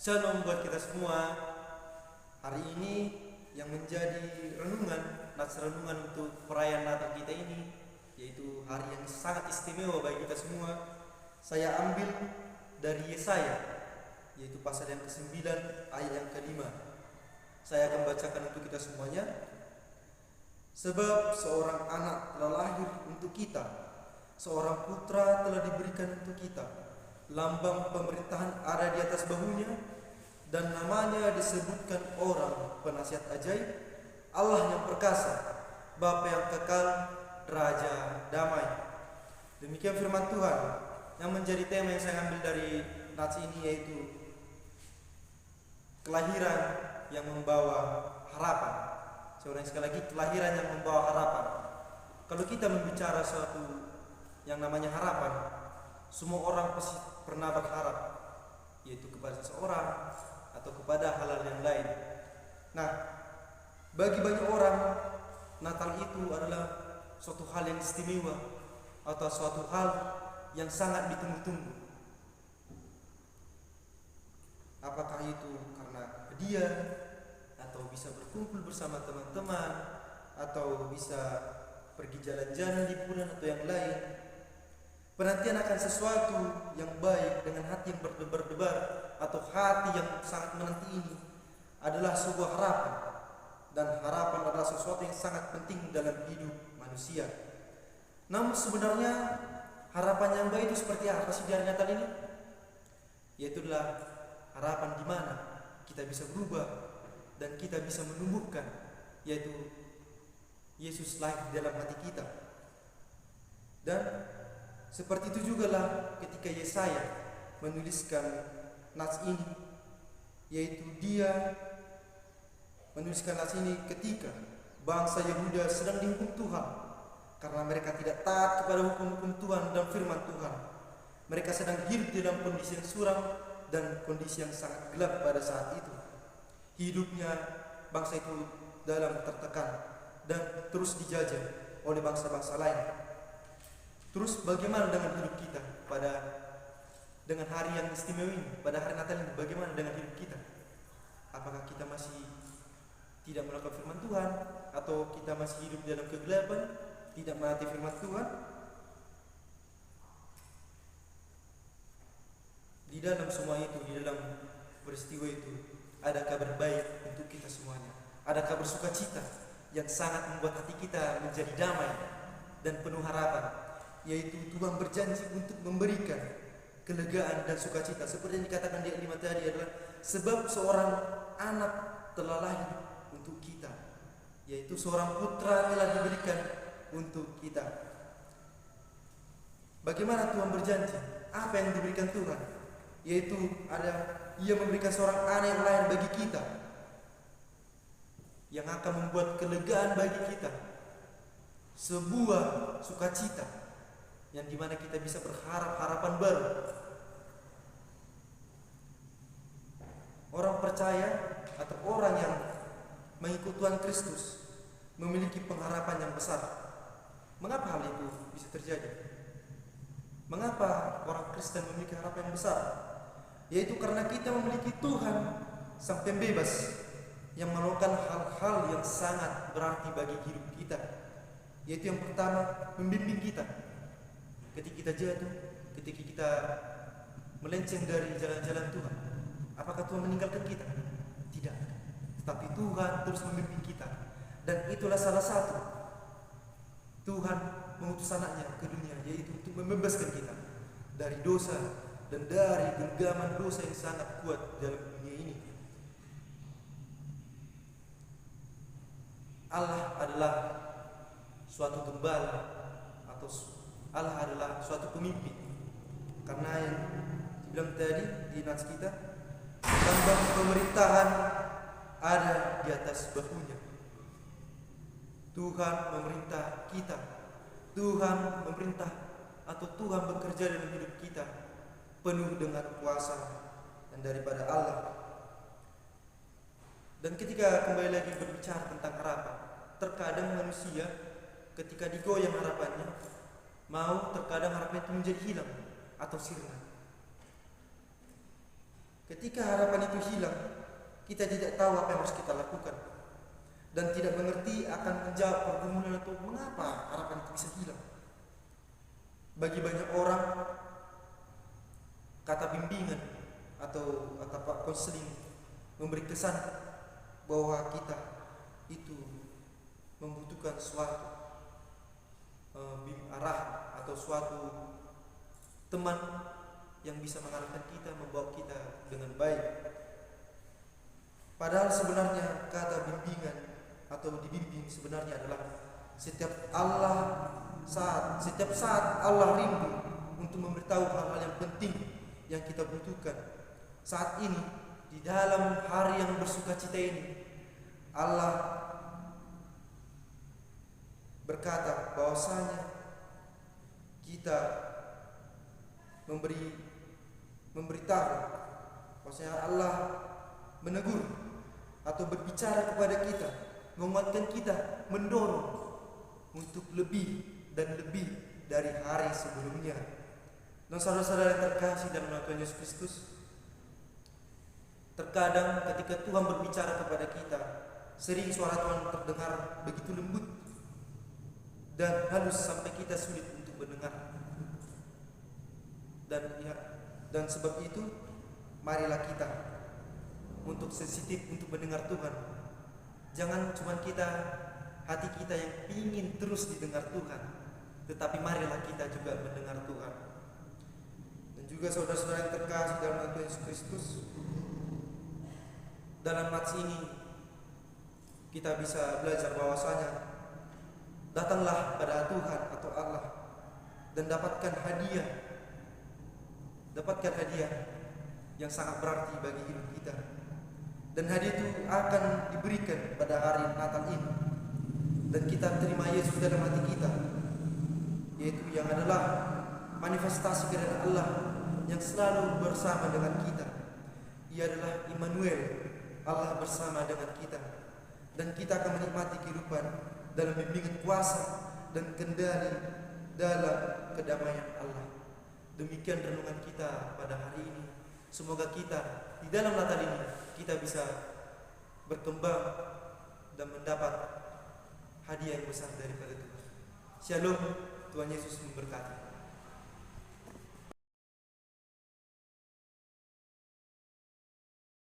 Shalom buat kita semua. Hari ini yang menjadi nats renungan untuk perayaan Natal kita ini, yaitu hari yang sangat istimewa bagi kita semua. Saya ambil dari Yesaya, yaitu pasal yang ke-9 ayat yang ke-5. Saya akan bacakan untuk kita semuanya. Sebab seorang anak telah lahir untuk kita, seorang putra telah diberikan untuk kita. Lambang pemerintahan ada di atas bahunya, dan namanya disebutkan orang penasihat ajaib, Allah yang perkasa, Bapa yang kekal, Raja damai. Demikian firman Tuhan yang menjadi tema yang saya ambil dari nats ini, yaitu kelahiran yang membawa harapan. Saya ulangi sekali lagi, kelahiran yang membawa harapan. Kalau kita membicara suatu yang namanya harapan, semua orang pasti pernah berharap, yaitu kepada seseorang atau kepada hal-hal yang lain. Nah, bagi banyak orang, Natal itu adalah suatu hal yang istimewa atau suatu hal yang sangat ditunggu-tunggu. Apakah itu karena hadiah, atau bisa berkumpul bersama teman-teman, atau bisa pergi jalan-jalan liburan atau yang lain. Penantian akan sesuatu yang baik dengan hati yang berdebar-debar atau hati yang sangat menanti ini adalah sebuah harapan. Dan harapan adalah sesuatu yang sangat penting dalam hidup manusia. Namun sebenarnya harapan yang baik itu seperti apa sih di hari Natal ini? Yaitulah harapan di mana kita bisa berubah dan kita bisa menumbuhkan, yaitu Yesus lahir di dalam hati kita. Dan seperti itu juga lah ketika Yesaya menuliskan nats ini, yaitu dia menuliskan nats ini ketika bangsa Yehuda sedang dihukum Tuhan karena mereka tidak taat kepada hukum-hukum Tuhan dan firman Tuhan. Mereka sedang hidup dalam kondisi yang suram dan kondisi yang sangat gelap pada saat itu. Hidupnya bangsa itu dalam tertekan dan terus dijajah oleh bangsa-bangsa lain. Terus bagaimana dengan hidup kita dengan hari yang istimewa ini, pada hari Natal ini? Bagaimana dengan hidup kita? Apakah kita masih tidak melakukan firman Tuhan, atau kita masih hidup dalam kegelapan, tidak menaati firman Tuhan? Di dalam semua itu, di dalam peristiwa itu, ada kabar baik untuk kita semuanya. Ada kabar sukacita yang sangat membuat hati kita menjadi damai dan penuh harapan, yaitu Tuhan berjanji untuk memberikan kelegaan dan sukacita. Seperti yang dikatakan di ayat 5 tadi adalah sebab seorang anak telah lahir untuk kita, yaitu seorang putra telah diberikan untuk kita. Bagaimana Tuhan berjanji? Apa yang diberikan Tuhan? Yaitu Ia memberikan seorang anak yang lahir bagi kita, yang akan membuat kelegaan bagi kita, sebuah sukacita yang dimana kita bisa berharap harapan baru. Orang percaya atau orang yang mengikut Tuhan Kristus memiliki pengharapan yang besar. Mengapa hal itu bisa terjadi? Mengapa orang Kristen memiliki harapan yang besar? Yaitu karena kita memiliki Tuhan Sang Pembebas yang melakukan hal-hal yang sangat berarti bagi hidup kita. Yaitu yang pertama, membimbing kita ketika kita jatuh, ketika kita melenceng dari jalan-jalan Tuhan. Apakah Tuhan meninggalkan kita? Tidak. Tetapi Tuhan terus membimbing kita. Dan itulah salah satu Tuhan mengutus anaknya ke dunia, yaitu untuk membebaskan kita dari dosa dan dari genggaman dosa yang sangat kuat dalam dunia ini. Allah adalah suatu gembala, atau Allah adalah suatu pemimpin. Karena yang dibilang tadi di nats kita, lambang pemerintahan ada di atas bahunya. Tuhan memerintah kita. Tuhan memerintah atau Tuhan bekerja dalam hidup kita penuh dengan kuasa dan daripada Allah. Dan ketika kembali lagi berbicara tentang harapan, terkadang manusia ketika digoyang harapannya, terkadang harapan itu menjadi hilang atau sirna. Ketika harapan itu hilang, kita tidak tahu apa yang harus kita lakukan dan tidak mengerti akan menjawab pergumulan atau mengapa harapan itu bisa hilang. Bagi banyak orang, kata bimbingan atau kata konseling memberi kesan bahwa kita itu membutuhkan suatu arah atau suatu teman yang bisa mengarahkan kita, membawa kita dengan baik. Padahal sebenarnya kata bimbingan atau dibimbing sebenarnya adalah setiap saat Allah rindu untuk memberitahu hal-hal yang penting yang kita butuhkan. Saat ini di dalam hari yang bersukacita ini, Allah berkata bahwasanya kita memberitahu bahwasanya Allah menegur atau berbicara kepada kita, menguatkan kita, mendorong untuk lebih dan lebih dari hari sebelumnya. Dan saudara-saudara yang terkasih dalam nama Tuhan Yesus Kristus, terkadang ketika Tuhan berbicara kepada kita, sering suara Tuhan terdengar begitu lembut dan halus sampai kita sulit untuk mendengar. Dan sebab itu, marilah kita untuk sensitif untuk mendengar Tuhan. Jangan cuma hati kita yang ingin terus didengar Tuhan, tetapi marilah kita juga mendengar Tuhan. Dan juga saudara-saudara yang terkasih dalam nama Tuhan Yesus Kristus, dalam nats ini kita bisa belajar bahwasanya datanglah pada Tuhan atau Allah dan dapatkan hadiah yang sangat berarti bagi hidup kita. Dan hadiah itu akan diberikan pada hari Natal ini, dan kita terima Yesus dalam hati kita, yaitu yang adalah manifestasi kehendak Allah yang selalu bersama dengan kita. Ia adalah Immanuel, Allah bersama dengan kita, dan kita akan menikmati kehidupan dalam bimbingan kuasa dan kendali dalam kedamaian Allah. Demikian renungan kita pada hari ini. Semoga kita di dalam Natal ini kita bisa berkembang dan mendapat hadiah yang besar daripada Tuhan. Shalom, Tuhan Yesus memberkati.